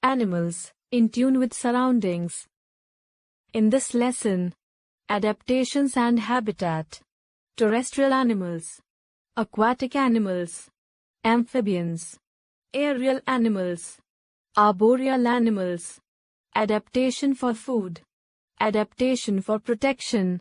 Animals, in tune with surroundings. In this lesson, adaptations and habitat. Terrestrial animals, aquatic animals, amphibians, aerial animals, arboreal animals, adaptation for food, adaptation for protection.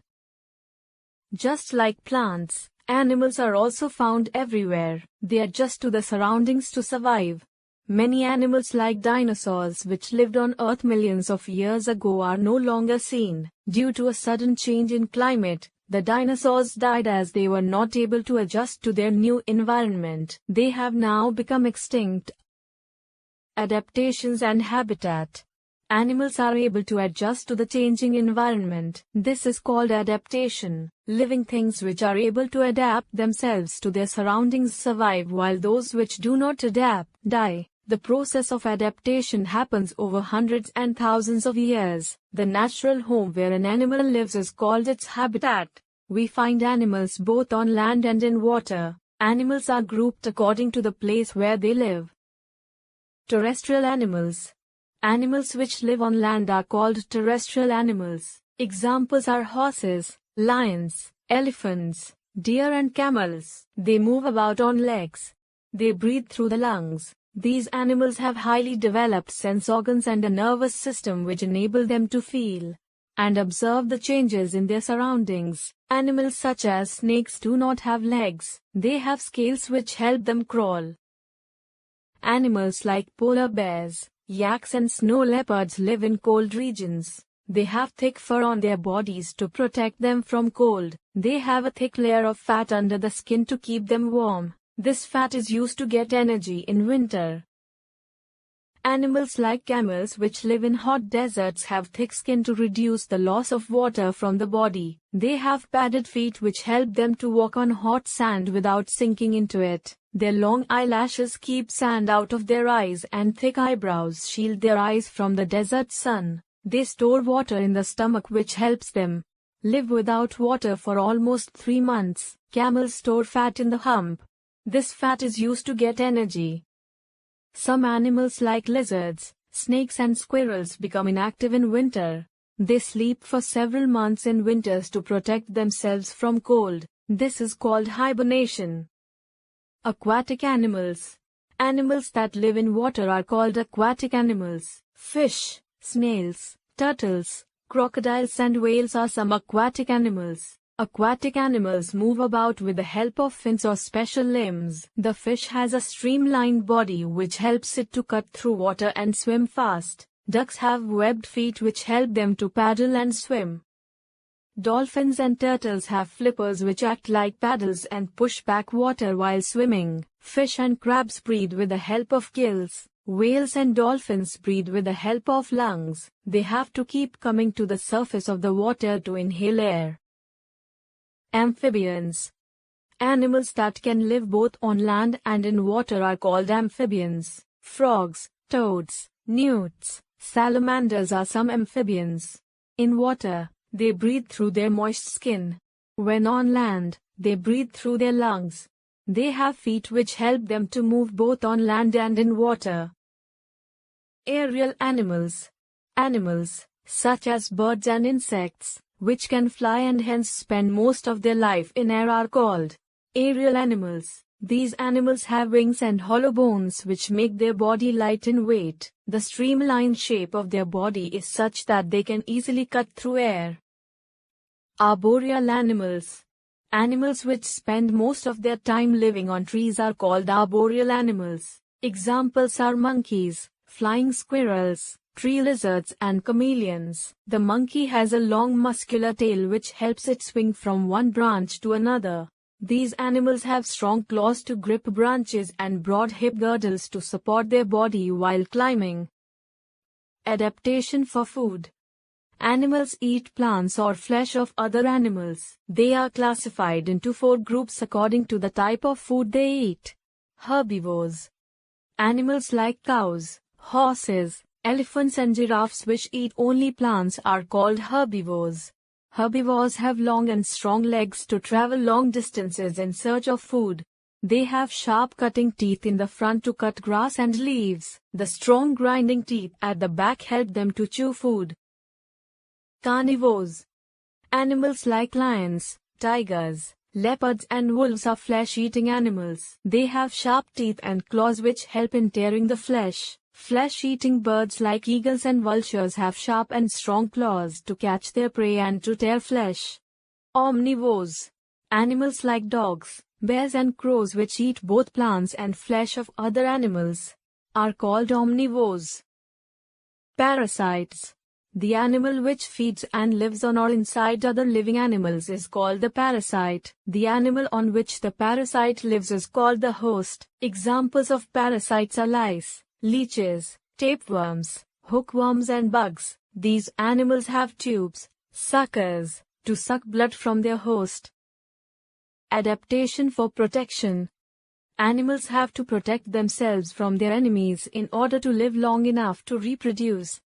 Just like plants, animals are also found everywhere. They adjust to the surroundings to survive. Many animals like dinosaurs which lived on Earth millions of years ago are no longer seen. Due to a sudden change in climate, the dinosaurs died as they were not able to adjust to their new environment. They have now become extinct. Adaptations and habitat. Animals are able to adjust to the changing environment. This is called adaptation. Living things which are able to adapt themselves to their surroundings survive, while those which do not adapt die. The process of adaptation happens over hundreds and thousands of years. The natural home where an animal lives is called its habitat. We find animals both on land and in water. Animals are grouped according to the place where they live. Terrestrial animals. Animals which live on land are called terrestrial animals. Examples are horses, lions, elephants, deer and camels. They move about on legs. They breathe through the lungs. These animals have highly developed sense organs and a nervous system which enable them to feel and observe the changes in their surroundings. Animals such as snakes do not have legs. They have scales which help them crawl. Animals like polar bears, yaks and snow leopards live in cold regions. They have thick fur on their bodies to protect them from cold. They have a thick layer of fat under the skin to keep them warm. This fat is used to get energy in winter. Animals like camels which live in hot deserts have thick skin to reduce the loss of water from the body. They have padded feet which help them to walk on hot sand without sinking into it. Their long eyelashes keep sand out of their eyes and thick eyebrows shield their eyes from the desert sun. They store water in the stomach which helps them live without water for almost 3 months. Camels store fat in the hump. This fat is used to get energy. Some animals like lizards, snakes and squirrels become inactive in winter. They sleep for several months in winters to protect themselves from cold. This is called hibernation. Aquatic animals. Animals that live in water are called aquatic animals. Fish, snails, turtles, crocodiles and whales are some aquatic animals. Aquatic animals move about with the help of fins or special limbs. The fish has a streamlined body which helps it to cut through water and swim fast. Ducks have webbed feet which help them to paddle and swim. Dolphins and turtles have flippers which act like paddles and push back water while swimming. Fish and crabs breathe with the help of gills. Whales and dolphins breathe with the help of lungs. They have to keep coming to the surface of the water to inhale air. Amphibians. Animals that can live both on land and in water are called amphibians. Frogs, toads, newts, salamanders are some amphibians. In water, they breathe through their moist skin. When on land, they breathe through their lungs. They have feet which help them to move both on land and in water. Aerial animals. Animals, such as birds and insects, which can fly and hence spend most of their life in air are called aerial animals. These animals have wings and hollow bones which make their body light in weight. The streamlined shape of their body is such that they can easily cut through air. Arboreal animals. Animals which spend most of their time living on trees are called arboreal animals. Examples are monkeys, flying squirrels, tree lizards and chameleons. The monkey has a long muscular tail which helps it swing from one branch to another. These animals have strong claws to grip branches and broad hip girdles to support their body while climbing. Adaptation for food. Animals eat plants or flesh of other animals. They are classified into 4 groups according to the type of food they eat. Herbivores. Animals like cows, horses, elephants and giraffes which eat only plants are called herbivores. Herbivores have long and strong legs to travel long distances in search of food. They have sharp cutting teeth in the front to cut grass and leaves. The strong grinding teeth at the back help them to chew food. Carnivores. Animals like lions, tigers, leopards and wolves are flesh-eating animals. They have sharp teeth and claws which help in tearing the flesh. Flesh-eating birds like eagles and vultures have sharp and strong claws to catch their prey and to tear flesh. Omnivores. Animals like dogs, bears and crows which eat both plants and flesh of other animals are called omnivores. Parasites. The animal which feeds and lives on or inside other living animals is called the parasite. The animal on which the parasite lives is called the host. Examples of parasites are lice, leeches, tapeworms, hookworms and bugs. These animals have tubes, suckers, to suck blood from their host. Adaptation for protection. Animals have to protect themselves from their enemies in order to live long enough to reproduce.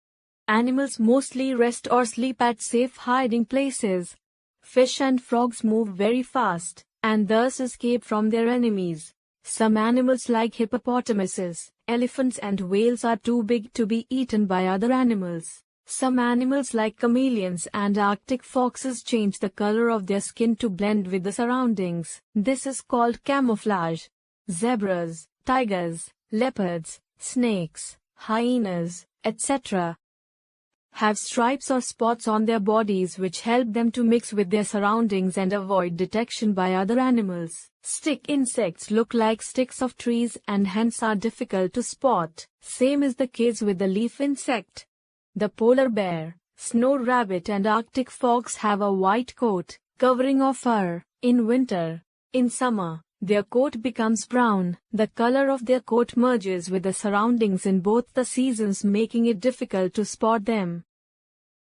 Animals mostly rest or sleep at safe hiding places. Fish and frogs move very fast, and thus escape from their enemies. Some animals like hippopotamuses, elephants and whales are too big to be eaten by other animals. Some animals like chameleons and Arctic foxes change the color of their skin to blend with the surroundings. This is called camouflage. Zebras, tigers, leopards, snakes, hyenas, etc. have stripes or spots on their bodies which help them to mix with their surroundings and avoid detection by other animals. Stick insects look like sticks of trees and hence are difficult to spot. Same is the case with the leaf insect. The polar bear, snow rabbit and Arctic fox have a white coat, covering of fur, in winter. In summer, their coat becomes brown. The color of their coat merges with the surroundings in both the seasons, making it difficult to spot them.